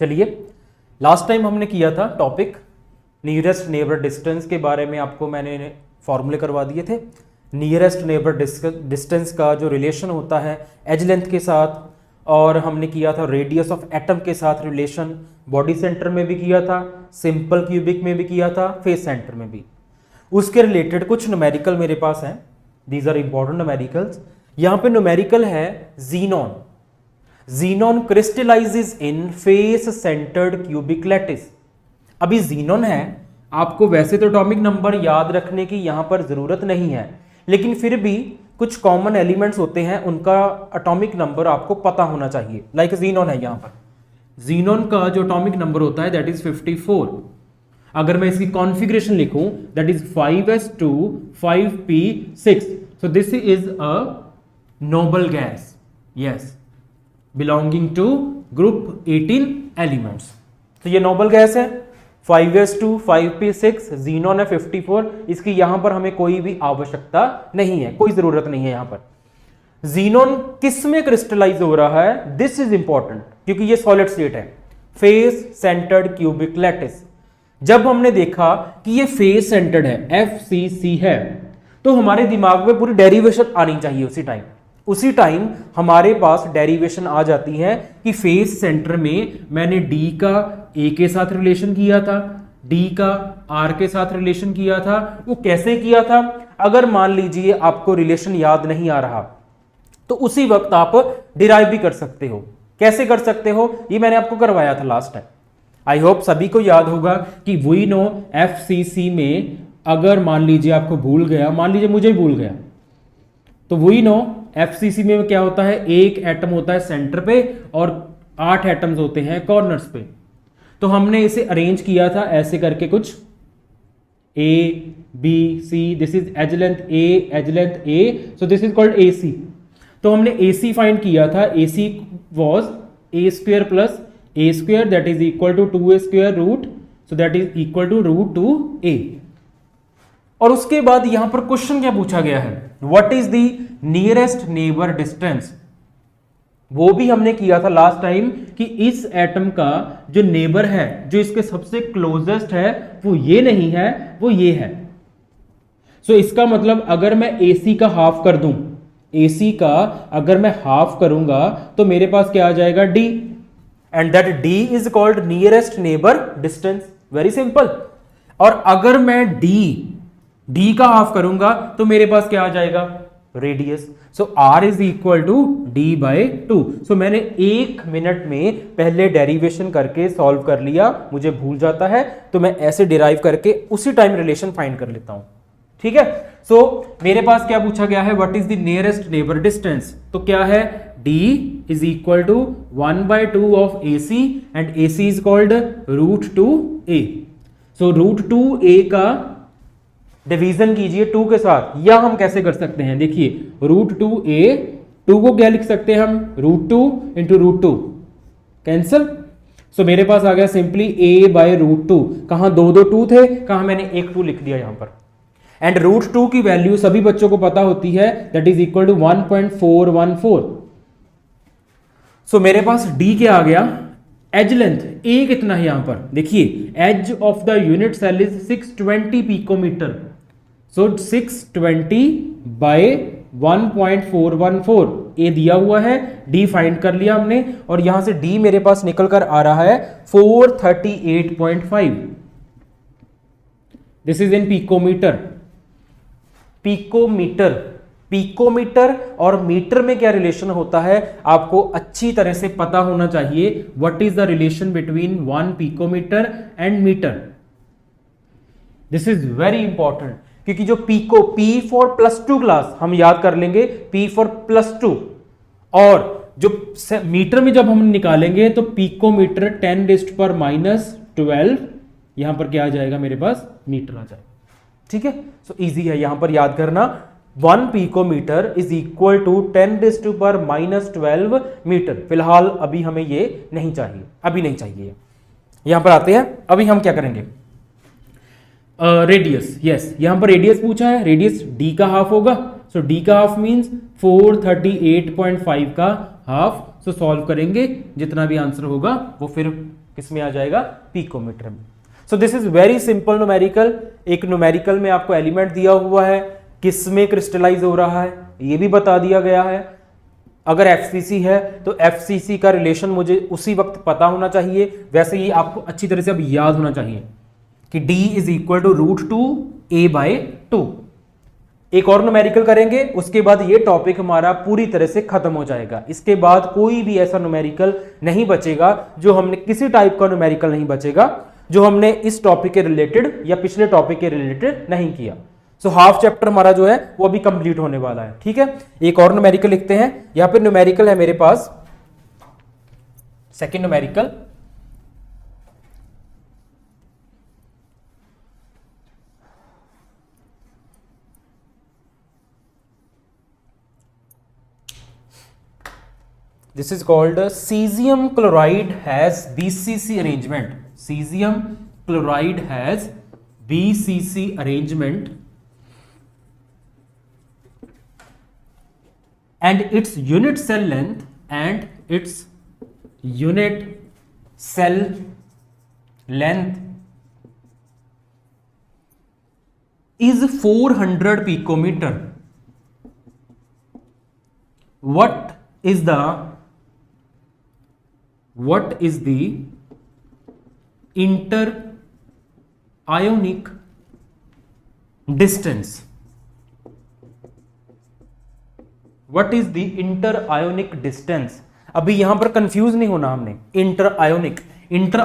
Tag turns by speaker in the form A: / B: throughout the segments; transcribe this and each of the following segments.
A: चलिए, last time हमने किया था टॉपिक नियरेस्ट नेबर डिस्टेंस के बारे में, आपको मैंने फॉर्मूले करवा दिए थे। नियरेस्ट नेबर डिस्टेंस का जो रिलेशन होता है एज लेंथ के साथ, और हमने किया था रेडियस ऑफ एटम के साथ रिलेशन, बॉडी सेंटर में भी किया था, सिंपल क्यूबिक में भी किया था, फेस सेंटर में भी। उसके रिलेटेड कुछ न्यूमेरिकल मेरे पास हैं, दीज आर इंपॉर्टेंट न्यूमेरिकल्स। यहाँ पे न्यूमेरिकल है जीनॉन। जीनॉन क्रिस्टलाइजेज इन फेस सेंटर्ड क्यूबिक लैटिस। अभी जीनॉन है, आपको वैसे तो एटॉमिक नंबर याद रखने की यहां पर जरूरत नहीं है, लेकिन फिर भी कुछ कॉमन एलिमेंट्स होते हैं, उनका एटॉमिक नंबर आपको पता होना चाहिए। लाइक जीनॉन है, यहां पर जीनॉन का जो एटॉमिक नंबर होता है दैट इज 54। अगर मैं इसकी कॉन्फ़िगरेशन लिखूं that is 5s2 5p6, so this is a noble gas, yes, belonging to group 18 elements. तो ये नोबल गैस है, 5s2 5p6, जीनॉन है 54। इसकी यहां पर हमें कोई भी आवश्यकता नहीं है, कोई जरूरत नहीं है। यहां पर जीनॉन किस में क्रिस्टलाइज हो रहा है, दिस इज इंपॉर्टेंट, क्योंकि ये सॉलिड स्टेट है, फेस सेंटर्ड क्यूबिक लैटिस। जब हमने देखा कि ये फेस सेंटर्ड है, FCC है, तो हमारे दिमाग में पूरी डेरिवेशन आनी चाहिए उसी टाइम हमारे पास डेरिवेशन आ जाती है कि फेस सेंटर में मैंने D का A के साथ रिलेशन किया था, D का R के साथ रिलेशन किया था। वो कैसे किया था? अगर मान लीजिए आपको रिलेशन याद नहीं आ रहा तो उसी वक्त आप डिराइव भी कर सकते हो। कैसे कर सकते हो? ये मैंने आपको करवाया था लास्ट टाइम। आई होप सभी को याद होगा कि वी नो FCC में अगर मान लीजिए आपको भूल गया, मान लीजिए मुझे भूल गया, तो वी नो FCC में क्या होता है, एक एटम होता है सेंटर पे और 8 एटम्स होते हैं कॉर्नर्स पे। तो हमने इसे अरेंज किया था ऐसे करके कुछ A B C, this is edge length A, so this is called AC। तो हमने AC फाइंड किया था, AC was A square plus A square that is equal to 2A square root, so that is equal to root 2A। और उसके बाद यहां पर question क्या पूछा गया है, what is the nearest neighbour distance. वो भी हमने किया था लास्ट टाइम कि इस एटम का जो नेबर है, जो इसके सबसे क्लोजेस्ट है, वो ये नहीं है, वो ये है। सो इसका मतलब अगर मैं AC का हाफ कर दूं, AC का अगर मैं हाफ करूंगा तो मेरे पास क्या आ जाएगा, D, and that D is called nearest neighbour distance. Very simple. और अगर मैं D का हाफ करूंगा तो मेरे पास क्या आ जाएगा, radius. So R is equal to D/2। So मैंने 1 मिनट में पहले डेरिवेशन करके सॉल्व कर लिया, मुझे भूल जाता है तो मैं ऐसे डिराइव करके उसी टाइम रिलेशन फाइंड कर लेता हूं। ठीक है। सो मेरे पास क्या पूछा गया है, what is the nearest neighbour distance. तो क्या है, D is equal to 1/2 of AC and AC is called √2A। So √2A का डिवीजन कीजिए 2 के साथ, या हम कैसे कर सकते हैं, देखिए √2A, 2 को क्या लिख सकते हैं हम, √2 इंटू √2, कैंसल। सो मेरे पास आ गया सिंपली A/√2। कहां 2 2 थे, कहां मैंने एक 2 लिख दिया यहां पर। एंड √2 की वैल्यू सभी बच्चों को पता होती है, दैट इज इक्वल टू 1.414। सो मेरे पास D क्या आ गया, एज लेंथ A कितना है यहां पर, देखिए edge of the unit cell is 620 picometre. So 620 by 1.414 A दिया हुआ है, D फाइंड कर लिया हमने, और यहां से D मेरे पास निकल कर आ रहा है 438.5। This is in picometre. Picometre और मीटर में क्या रिलेशन होता है, आपको अच्छी तरह से पता होना चाहिए। What is the relation between 1 picometre and metre. This is very important, क्योंकि जो P फॉर +2 क्लास हम याद कर लेंगे, P फॉर +2, और जो मीटर में जब हम निकालेंगे तो पिकोमीटर 10⁻⁻12, यहां पर क्या आ जाएगा, मेरे पास मीटर आ जाएगा। ठीक है। सो इजी है यहां पर याद करना, 1 picometre is equal to 10⁻⁻12 metre. फिलहाल अभी हमें ये नहीं चाहिए, अभी नहीं चाहिए। यहां पर आते हैं, अभी हम क्या करेंगे, रेडियस। यस, यहां पर रेडियस पूछा है, रेडियस D का हाफ होगा। सो D का हाफ मींस 438.5 का हाफ। सो सॉल्व करेंगे, जितना भी आंसर होगा वो फिर किसमें आ जाएगा, पिकोमीटर में। सो this is very simple numerical. एक न्यूमेरिकल में आपको एलिमेंट दिया हुआ है, किस में क्रिस्टलाइज हो रहा है ये भी बता दिया गया है। अगर एफसीसी है तो एफसीसी का रिलेशन मुझे उसी वक्त पता होना चाहिए, वैसे ही आपको अच्छी तरह से अब याद होना चाहिए कि D is equal to √2a/2। एक और न्यूमेरिकल करेंगे, उसके बाद ये टॉपिक हमारा पूरी तरह से खत्म हो जाएगा। इसके बाद कोई भी ऐसा न्यूमेरिकल नहीं बचेगा जो हमने, किसी टाइप का न्यूमेरिकल नहीं बचेगा जो हमने इस टॉपिक के रिलेटेड या पिछले टॉपिक के रिलेटेड नहीं किया। सो हाफ चैप्टर हमारा जो है वो अभी कंप्लीट होने वाला है। ठीक है, एक और न्यूमेरिकल लिखते हैं। यहां पे न्यूमेरिकल है मेरे पास, second numerical, this is called cesium chloride has BCC arrangement. Cesium chloride has BCC arrangement and its unit cell length is 400 picometer. What is the inter-ionic distance? What is the inter-ionic distance? अभी यहां पर confuse नहीं होना हमने। Inter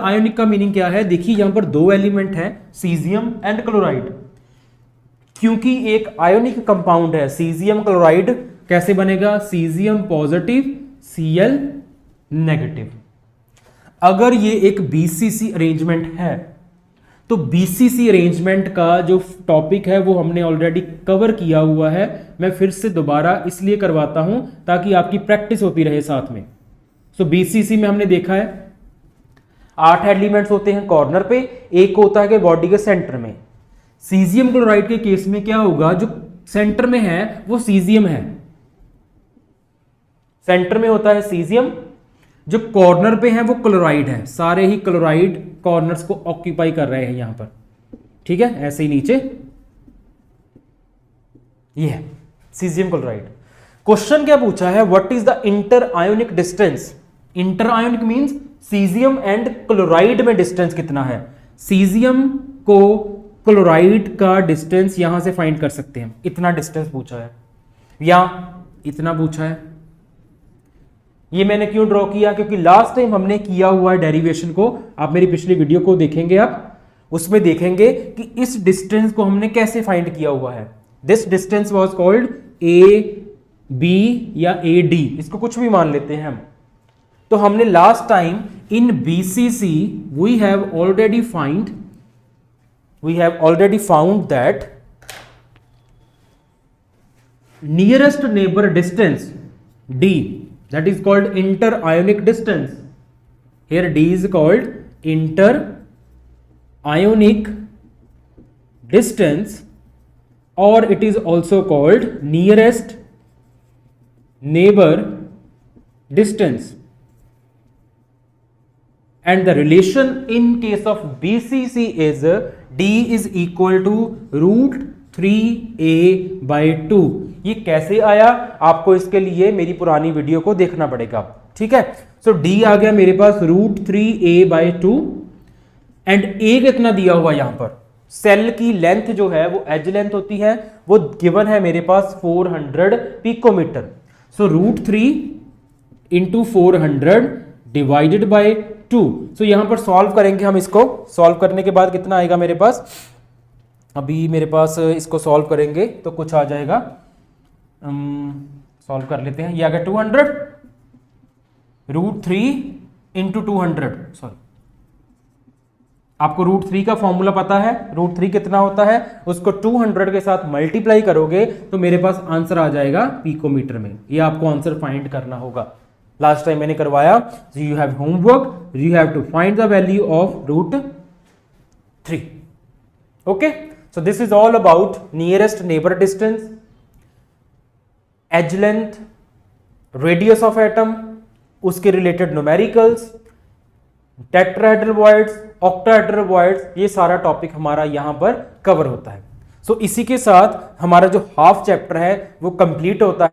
A: ionic का meaning क्या है? देखिए यहां पर दो एलिमेंट है, सीजियम एंड क्लोराइड। क्योंकि एक आयोनिक कंपाउंड है सीजियम क्लोराइड, कैसे बनेगा? Caesium positive Cl negative. अगर ये एक बीसीसी अरेंजमेंट है तो बीसीसी अरेंजमेंट का जो टॉपिक है वो हमने ऑलरेडी कवर किया हुआ है। मैं फिर से दोबारा इसलिए करवाता हूं ताकि आपकी प्रैक्टिस होती रहे साथ में। सो बीसीसी में हमने देखा है 8 एलिमेंट्स होते हैं कॉर्नर पे, एक होता है कि बॉडी के सेंटर में। सीजियम क्लोराइड के केस में क्या होगा? जो सेंटर में है वो सीजियम है, सेंटर में होता है सीजियम, जो कॉर्नर पे है वो क्लोराइड है। सारे ही क्लोराइड कॉर्नर्स को ऑक्यूपाई कर रहे हैं यहां पर। ठीक है, ऐसे ही नीचे ये है सीजियम क्लोराइड। क्वेश्चन क्या पूछा है? What is the inter ionic distance? Inter ionic means caesium and chloride में डिस्टेंस कितना है। सीजियम को क्लोराइड का डिस्टेंस यहां से फाइंड कर सकते हैं, इतना डिस्टेंस पूछा है या इतना पूछा है। ये मैंने क्यों ड्रॉ किया? क्योंकि लास्ट टाइम हमने किया हुआ है डेरिवेशन को, आप मेरी पिछली वीडियो को देखेंगे, आप उसमें देखेंगे कि इस डिस्टेंस को हमने कैसे फाइंड किया हुआ है। This distance was called AB या AD, इसको कुछ भी मान लेते हैं हम। तो हमने last time in BCC we have already found that nearest neighbour distance D, that is called inter-ionic distance. Here D is called inter-ionic distance, or it is also called nearest neighbor distance. And the relation in case of BCC is D is equal to √3a/2. ये कैसे आया? आपको इसके लिए मेरी पुरानी video को देखना पड़ेगा। ठीक है, सो D आ गया मेरे पास √3a/2 एंड A कितना दिया हुआ यहां पर? सेल की लेंथ जो है वो एज लेंथ होती है, वो गिवन है मेरे पास 400 पिकोमीटर। So √3 × 400 divided by 2। सो यहां पर सॉल्व करेंगे हम इसको। सॉल्व करने के बाद कितना आएगा मेरे पास? अभी मेरे पास इसको सॉल्व करेंगे तो कुछ आ जाएगा, सॉल्व कर लेते हैं। ये आ गया 200, √3 × 200। सॉरी, आपको √3 का फॉर्मूला पता है। √3 कितना होता है? उसको 200 के साथ मल्टीप्लाई करोगे तो मेरे पास आंसर आ जाएगा पिकोमीटर में। ये आपको आंसर फाइंड करना होगा। लास्ट टाइम मैंने करवाया। You have homework, you have to find the value of √3। Okay, so this is all about nearest neighbour distance, edge length, radius of atom, उसके related numericals, tetrahedral voids, octahedral voids, ये सारा topic हमारा यहां पर cover होता है। सो इसी के साथ हमारा जो हाफ चैप्टर है वो कंप्लीट होता है।